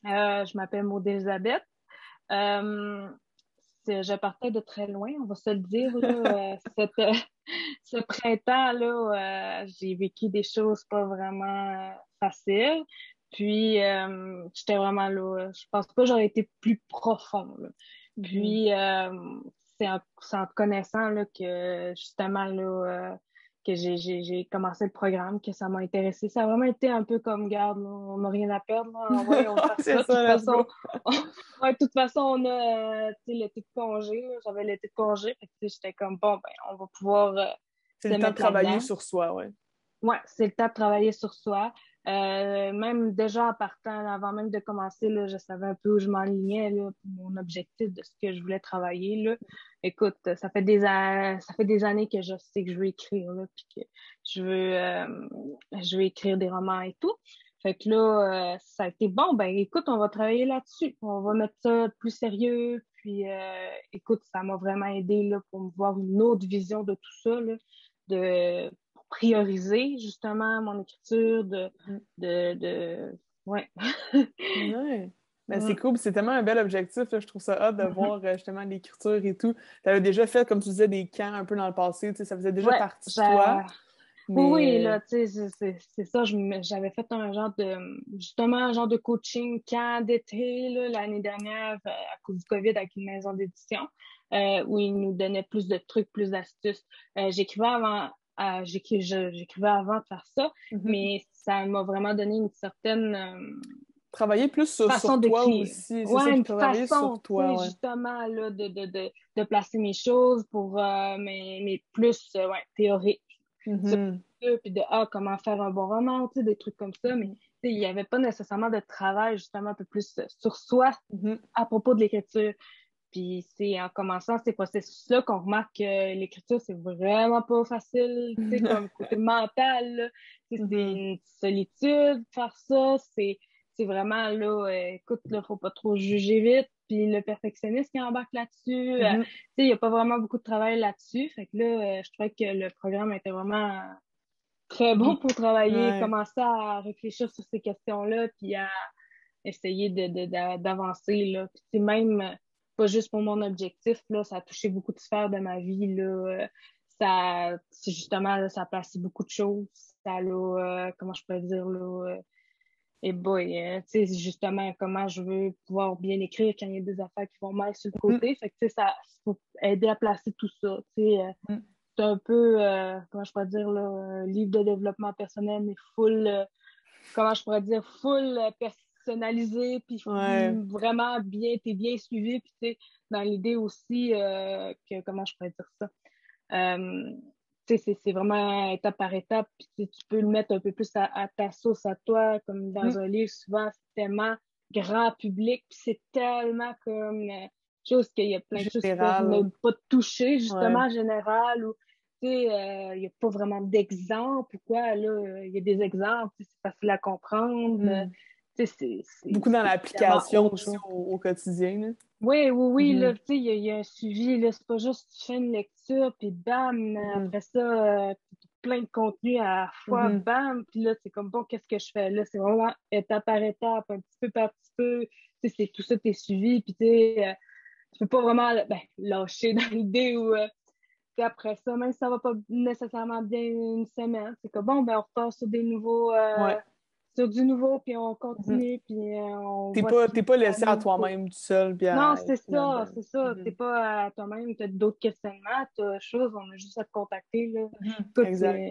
Je m'appelle Maud Elisabeth. Euh, je partais de très loin, on va se le dire, là. Ce printemps-là, j'ai vécu des choses pas vraiment faciles. Puis, j'étais vraiment là. Je pense pas que j'aurais été plus profond, là. Mhm. Puis, c'est en te connaissant là, que justement là, que j'ai commencé le programme, que ça m'a intéressé. Ça a vraiment été un peu comme, garde, là, on n'a rien à perdre, là. Ouais, on va faire C'est ça. De ça, toute let's façon, go. ouais, de toute façon, on a tu sais, l'été de congé. Là. J'avais l'été de congé. Fait que, tu sais, j'étais comme, bon, ben, on va pouvoir C'est se le temps de mettre travailler là-dedans. sur soi, ouais. Ouais, c'est le temps de travailler sur soi. Même déjà en partant, avant même de commencer, là, je savais un peu où je m'enlignais, là, pour mon objectif de ce que je voulais travailler, là. Écoute, ça fait des années que je sais que je veux écrire, là, puis que je veux écrire des romans et tout. Fait que là, ça a été bon, ben écoute, on va travailler là-dessus. On va mettre ça plus sérieux. Puis écoute, ça m'a vraiment aidé là, pour me voir une autre vision de tout ça, là, de prioriser justement mon écriture, Mhm. ouais. Ouais. Ben, c'est Mm. cool, puis c'est tellement un bel objectif, là. Je trouve ça hâte de voir justement l'écriture et tout. Tu avais déjà fait, comme tu disais, des camps un peu dans le passé, tu sais, ça faisait déjà Ouais, partie de toi, oui, oui, mais là, tu sais, c'est ça, j'avais fait un genre de, justement, un genre de coaching camp d'été, là, l'année dernière, à cause du COVID, avec une maison d'édition, où ils nous donnaient plus de trucs, plus d'astuces. J'écrivais avant de faire ça, mhm. mais ça m'a vraiment donné une certaine, Travailler plus façon sur toi d'écrire. aussi, c'est ça, Ouais, puis une travailler sur façon, tu toi, sais, ouais. justement, là, de placer mes choses pour mes plus ouais, théoriques sur Mhm. puis de comment faire un bon roman, tu sais, des trucs comme ça, mais tu Mhm. sais, il n'y avait pas nécessairement de travail, justement, un peu plus sur soi Mhm. à propos de l'écriture. Puis c'est en commençant ces processus-là qu'on remarque que l'écriture, c'est vraiment pas facile, tu sais, comme côté mental, là. Tu sais, c'est Mhm. une solitude, faire ça, c'est vraiment, là, écoute, là, faut pas trop juger vite, puis le perfectionniste qui embarque là-dessus, Mhm. tu sais, il y a pas vraiment beaucoup de travail là-dessus, fait que là, je trouvais que le programme était vraiment très bon Mhm. pour travailler, Ouais. commencer à réfléchir sur ces questions-là, puis à essayer d'avancer, là. Puis c'est même pas juste pour mon objectif, là, ça a touché beaucoup de sphères de ma vie, là. C'est justement, là, ça a placé beaucoup de choses. Ça l'a, comment je pourrais dire, là, et boy, tu sais, justement, comment je veux pouvoir bien écrire quand il y a des affaires qui vont mal sur le Mhm. côté. Fait que, tu sais, ça, faut aider à placer tout ça, tu sais. Mhm. C'est un peu, comment je pourrais dire, là, un livre de développement personnel, mais full, comment je pourrais dire, full personnalisé, puis Ouais. vraiment bien, t'es bien suivi, puis tu sais, dans l'idée aussi que, comment je pourrais dire ça, euh, tu sais, c'est vraiment étape par étape, puis tu peux le mettre un peu plus à ta sauce à toi, comme dans Mhm. un livre, souvent, c'est tellement grand public, puis c'est tellement comme chose qu'il y a plein de choses qui peuvent ne Général. pas te toucher, Ouais. justement, en général, ou tu sais, il n'y a pas vraiment d'exemple ou quoi, là, il y a des exemples, tu sais, c'est facile à comprendre, Mhm. tu sais, Beaucoup dans c'est tellement l'application autre aussi chose. au quotidien, là. Oui, oui, oui, là, Mhm. tu sais, il y a un suivi, là, c'est pas juste tu fais une lecture, puis bam, Mhm. après ça, plein de contenu à la fois, Mhm. bam, puis là, c'est comme, bon, qu'est-ce que je fais? Là, c'est vraiment étape par étape, un petit peu par petit peu, tu sais, c'est tout ça, t'es suivi, puis tu sais, tu peux pas vraiment, ben, lâcher dans l'idée où, puis après ça, même si ça va pas nécessairement bien une semaine, c'est que bon, ben, on repart sur des nouveaux, Ouais. sur du nouveau, puis on Mhm. continue, puis on voit ce T'es qui pas laissé à s'aligne pour. toi-même tout seul puis Non, à écrire là-dedans. c'est ça. T'es Mhm. pas à toi-même, t'as d'autres questionnements, t'as choses, on a juste à te contacter, là. Mhm. Écoute, Exact.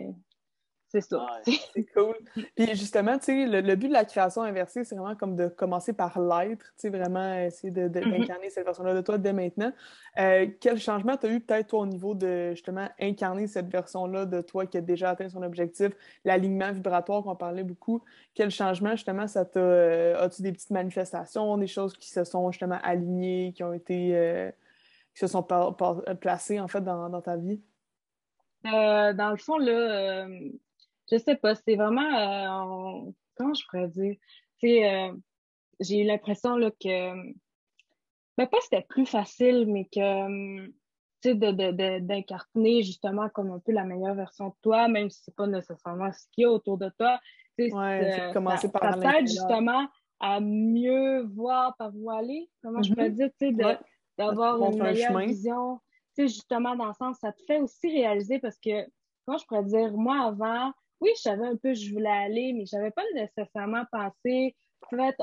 c'est ça. Ah ouais, c'est cool. Puis justement, tu sais, le but de la création inversée, c'est vraiment comme de commencer par l'être, tu sais, vraiment essayer Mhm. d'incarner cette version-là de toi dès maintenant. Quel changement tu as eu peut-être toi au niveau de justement incarner cette version-là de toi qui a déjà atteint son objectif, l'alignement vibratoire qu'on parlait beaucoup. Quel changement justement ça t'a, as-tu des petites manifestations, des choses qui se sont justement alignées, qui ont été, qui se sont placées en fait dans ta vie? Dans le fond, là, je sais pas, c'est vraiment, comment je pourrais dire? Tu sais, j'ai eu l'impression, là, que ben, pas que c'était plus facile, mais que, tu sais, d'incarner justement comme un peu la meilleure version de toi, même si c'est pas nécessairement ce qu'il y a autour de toi. Tu sais, Ouais, c'est de commencer ça par t'aide l'intérieur. justement à mieux voir par où aller. Comment je pourrais dire, tu sais, Ouais. Ça te d'avoir une montre un meilleure chemin. vision. Tu sais, justement, dans le sens, ça te fait aussi réaliser parce que, comment je pourrais dire, moi, avant, oui, je savais un peu où je voulais aller, mais j'avais pas nécessairement pensé fait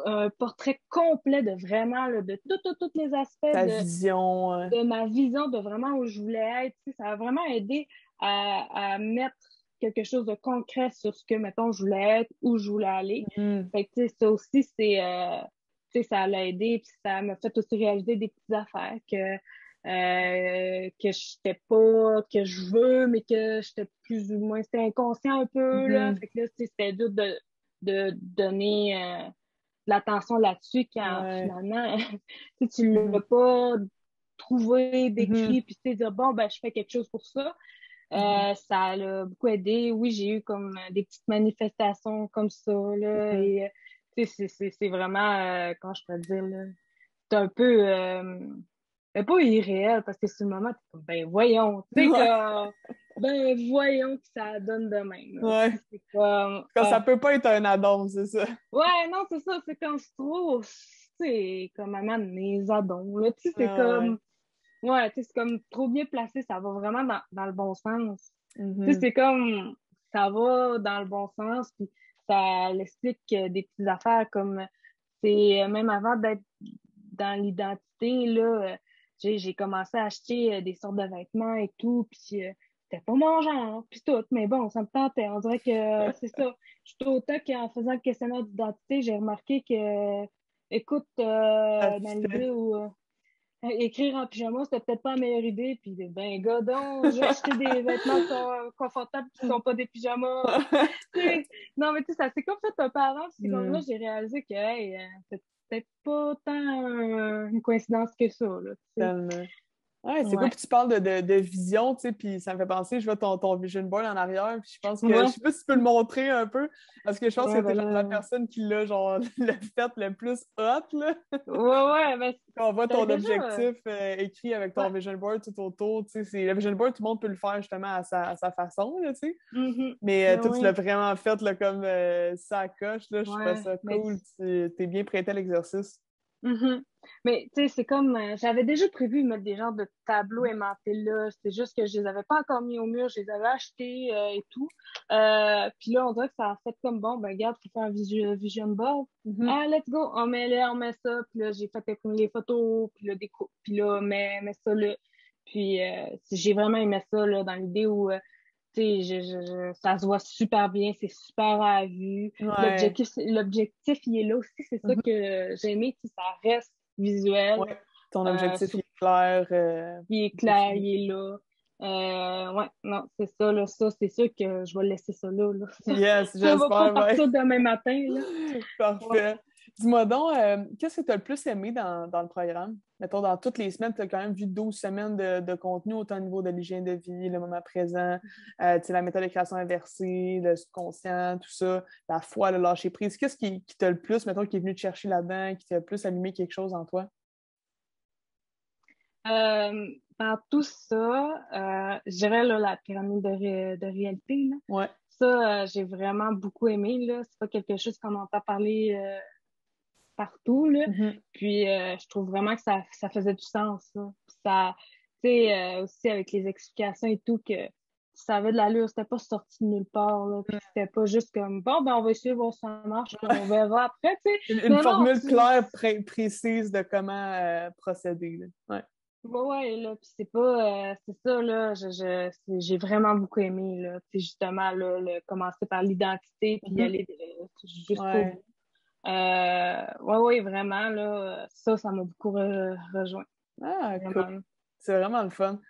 un portrait complet de vraiment, là, de tous les aspects Ta vision. de ma vision de vraiment où je voulais être. Tu sais, ça a vraiment aidé à mettre quelque chose de concret sur ce que, mettons, je voulais être, où je voulais aller. Mhm. Fait que, tu sais, ça aussi, tu sais, ça l'a aidé, puis ça m'a fait aussi réaliser des petites affaires que j'étais pas, que je veux, mais que j'étais plus ou moins, c'était inconscient un peu, là. Mhm. Fait que là, tu sais, c'était dur de donner de l'attention là-dessus quand Ouais. finalement, tu Mhm. l'as pas trouvé, Mhm. décrit, puis tu sais, dire, bon, ben, je fais quelque chose pour ça. Mhm. Ça l'a beaucoup aidé. Oui, j'ai eu comme des petites manifestations comme ça, là, Mhm. et tu sais, c'est vraiment, comment je pourrais dire, là, c'est un peu, ben, pas irréel, parce que sur le moment, t'es comme, ben, voyons, tu sais, Ouais. que, ben, voyons que ça donne de même, là. Tu Ouais. sais, c'est comme, Quand ça peut pas être un addon, c'est ça. ouais, non, c'est ça, c'est quand c'est trop, tu sais, comme maman, mes addons, là, tu sais, c'est Ah ouais. comme, ouais, tu sais, c'est comme trop bien placé, ça va vraiment dans le bon sens. Tu sais, Mhm. c'est comme, ça va dans le bon sens, puis ça l'explique des petites affaires comme, c'est même avant d'être dans l'identité, là, j'ai commencé à acheter des sortes de vêtements et tout, puis c'était pas mon genre, puis tout, mais bon, ça me tentait. On dirait que c'est ça. Tout autant qu'en faisant le questionnaire d'identité, j'ai remarqué que, écoute, Ça dans fitait. l'idée où écrire en pyjama, c'était peut-être pas la meilleure idée. Puis, ben, godon, j'ai acheté des vêtements confortables qui sont pas des pyjamas. Tu sais, non, mais tu sais, ça c'est comme fait un peu avant. Puis c'est comme là, Hmm. j'ai réalisé que, hey, c'est peut-être pas tant une coïncidence que ça, là, tu sais. Tellement. Ouais, c'est cool. Ouais. Puis tu parles de vision, tu sais, puis ça me fait penser, je vois ton vision board en arrière, puis je pense que, je Ouais. sais pas si tu peux le montrer un peu, parce que je pense que Ouais, t'es ben la là. personne qui l'a, genre, le fait le plus hot, là. Ouais, ouais, ben, Quand on voit t'avais ton déjà. objectif écrit avec ton Ouais. vision board tout autour, tu sais, le vision board, tout le monde peut le faire justement à sa façon, là, tu sais. Mhm. Mais Ben toi, tu l'as oui. vraiment fait, là, comme ça coche, là, je trouvais Ouais. ça Mais cool, tu t'es bien prêté à l'exercice. mhm. Mais tu sais, c'est comme j'avais déjà prévu de mettre des genres de tableaux aimantés là. C'est juste que je les avais pas encore mis au mur, je les avais achetés et tout. Puis là, on dirait que ça a fait comme bon, ben regarde, faut faire un vision board. Mhm. Ah, let's go, on met ça. Puis là, j'ai fait imprimer les photos, puis là, découpe, puis là, mets ça là. Puis j'ai vraiment aimé ça là, dans l'idée où tu sais, ça se voit super bien, c'est super à la vue. Ouais. L'objectif, il est là aussi, c'est ça Mhm. que j'ai aimé, tu sais, ça reste visuel, Ouais. Ton objectif euh, il est clair, il est clair, défini. il est là. Ouais, non, c'est ça, là, ça, c'est sûr que je vais laisser ça là, là. Yes, Ça va pas j'espère, bien. partir demain matin, là. Ouais. Parfait. Dis-moi donc, qu'est-ce que tu as le plus aimé dans le programme? Mettons, dans toutes les semaines, tu as quand même vu 12 semaines de contenu, autant au niveau de l'hygiène de vie, le moment présent, tu sais, la méthode de création inversée, le subconscient, tout ça, la foi, le lâcher prise. Qu'est-ce qui t'a le plus, mettons, qui est venu te chercher là-dedans, qui t'a le plus allumé quelque chose en toi? Dans tout ça, je dirais là, la pyramide de réalité, là. Ouais. Ça, j'ai vraiment beaucoup aimé, là. C'est pas quelque chose qu'on entend parler partout, là. Mhm. Puis, je trouve vraiment que ça faisait du sens, ça. Puis ça, tu sais, aussi avec les explications et tout, que ça avait de l'allure, c'était pas sorti de nulle part, là. Puis c'était pas juste comme, bon, ben, on va essayer de voir si ça marche, puis on verra après, tu sais. Une Non, non, formule claire, précise de comment procéder, là. Ouais. ouais, ouais, là, puis c'est pas, c'est ça, là, j'ai vraiment beaucoup aimé, là, puis justement, là, commencer par l'identité, puis y Mhm. aller jusqu'au Ouais. bout. Ouais, ouais, vraiment, là, ça m'a beaucoup rejoint, Ah, cool. vraiment. C'est vraiment le fun.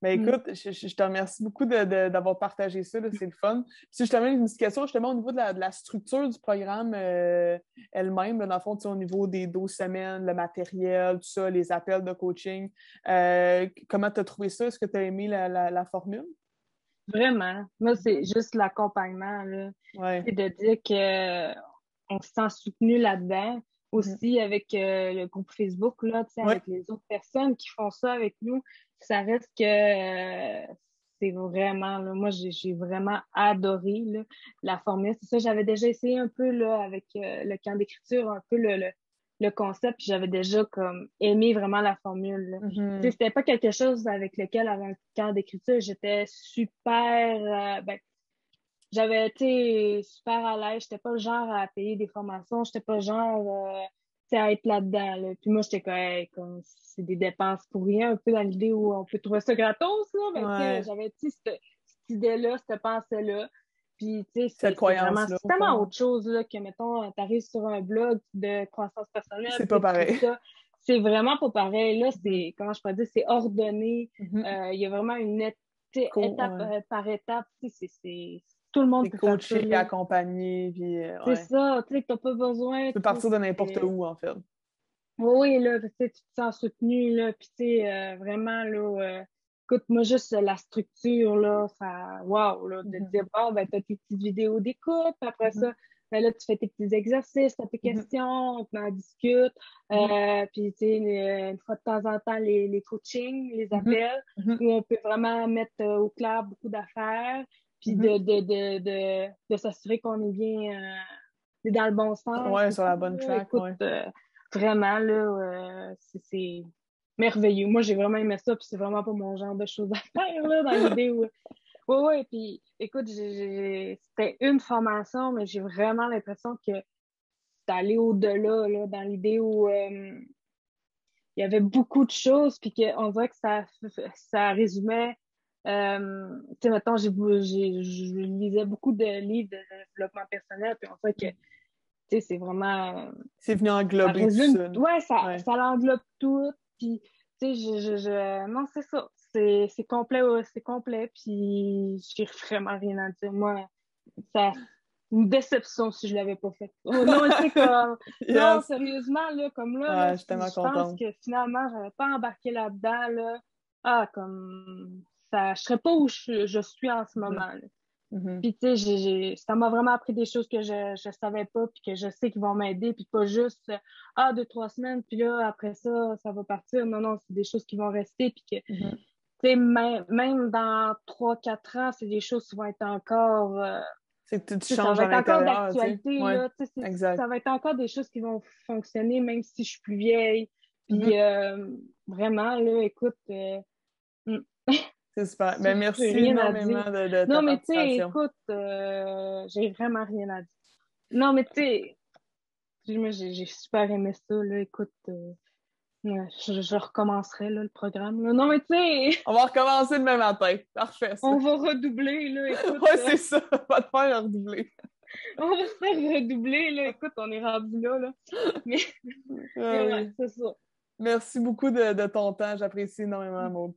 Mais Mm. écoute, je te remercie beaucoup d'avoir partagé ça, là, c'est le fun. Puis si je te mets une petite question justement au niveau de la structure du programme elle-même, là, dans le fond, tu sais, au niveau des 12 semaines, le matériel, tout ça, les appels de coaching, comment tu as trouvé ça? Est-ce que tu as aimé la formule? Vraiment. Moi, c'est juste l'accompagnement, là. Ouais. C'est de dire que on se sent soutenu là-dedans. Mhm. Aussi avec le groupe Facebook, là, tu sais, Ouais. avec les autres personnes qui font ça avec nous. Ça reste que c'est vraiment, là, moi, j'ai vraiment adoré là, la formule. C'est ça, j'avais déjà essayé un peu là, avec le camp d'écriture, un peu le concept, puis j'avais déjà comme aimé vraiment la formule. Là. Tu sais, Mhm. c'était pas quelque chose avec lequel, avant le camp d'écriture, j'étais super, ben, j'avais été super à l'aise. J'étais pas le genre à payer des formations. J'étais pas le genre tu sais, à être là-dedans. Là. Puis moi, j'étais comme, hey, comme c'est des dépenses pour rien, un peu dans l'idée où on peut trouver ça gratos. Là. Ben, tu sais, Ouais, j'avais cette idée-là, cette pensée-là. Puis, tu sais, cette c'est vraiment, croyance-là, c'est au tellement fond. autre chose là, que, mettons, t'arrives sur un blog de croissance personnelle, C'est puis pas là, tu trouves pareil. ça. C'est vraiment pas pareil. Là, Mhm. c'est, comment je pourrais dire, c'est ordonné. Mhm. Il y a vraiment tu sais, étape Ouais. par étape. Tu sais, tout le monde T'es peut faire ça, coaché, là. accompagné, puis C'est ouais. ça, tu sais, que t'as pas besoin, Tu peux tu sais, partir de n'importe c'est... où, en fait. Oui, là, tu sais, tu te sens soutenu, là, puis tu sais, vraiment, là, écoute, moi, juste la structure, là, ça, wow, là, de Mhm. dire, bon, ben, t'as tes petites vidéos d'écoute, puis après Mhm. ça, ben là, tu fais tes petits exercices, t'as tes Mhm. questions, on en discute, Mhm. puis tu sais, une fois de temps en temps, les coachings, les Mhm. appels, Mhm. où on peut vraiment mettre au clair beaucoup d'affaires, puis Mhm. de s'assurer qu'on est bien, dans le bon sens Ouais, et sur la tout, bonne là. track, Écoute, ouais. vraiment, là, c'est merveilleux. Moi, j'ai vraiment aimé ça, puis c'est vraiment pas mon genre de choses à faire, là, dans l'idée où... Oui, oui, puis écoute, c'était une formation, mais j'ai vraiment l'impression que c'est allé au-delà, là, dans l'idée où il y avait beaucoup de choses, puis qu'on dirait que ça résumait... tu sais, mettons, je lisais beaucoup de livres de développement personnel, puis on dirait que, tu sais, c'est vraiment... C'est venu Ça englober tout résume, ça, là. ouais, Ouais. ça l'englobe tout, puis, tu sais, non, c'est ça, c'est complet, ouais, c'est complet, puis j'ai vraiment rien à dire. Moi, ça, une déception si je l'avais pas fait. Oh, non, tu sais, comme, non, Yes! sérieusement, là, comme là, Ouais, je suis si tellement je pense contente. que finalement, j'avais pas embarqué là-dedans, là, ah, comme, ça, je serais pas où je suis en ce Mhm. moment, là. Mhm. Puis, tu sais, ça m'a vraiment appris des choses que je savais pas, puis que je sais qu'ils vont m'aider, puis pas juste, ah, 2, 3 semaines, puis là, après ça, ça va partir. Non, non, c'est des choses qui vont rester, puis que, tu Mhm. sais, même dans 3, 4 ans, c'est des choses qui vont être encore, C'est que tu tu sais, ça changes va à être encore l'intérieur, tu sais. d'actualité, Ouais, là, tu sais, exact. ça va être encore des choses qui vont fonctionner, même si je suis plus vieille. Mhm. Puis, vraiment, là, écoute, hmm, C'est super. Ben, j'ai merci rien à dire. énormément de ta Non, mais tu sais, participation. écoute, j'ai vraiment rien à dire. Non, mais tu sais, moi, j'ai super aimé ça, là. Écoute, ouais, je recommencerai, là, le programme, là. Non, mais tu sais, On va recommencer demain matin. Parfait, ça. on va redoubler, là. Écoute, Ouais, c'est ça. Va te faire redoubler. on va se faire redoubler, là. Écoute, on est rendu là, là. Mais, mais Ah ouais, oui. c'est ça. Merci beaucoup de ton temps. J'apprécie énormément, Maud.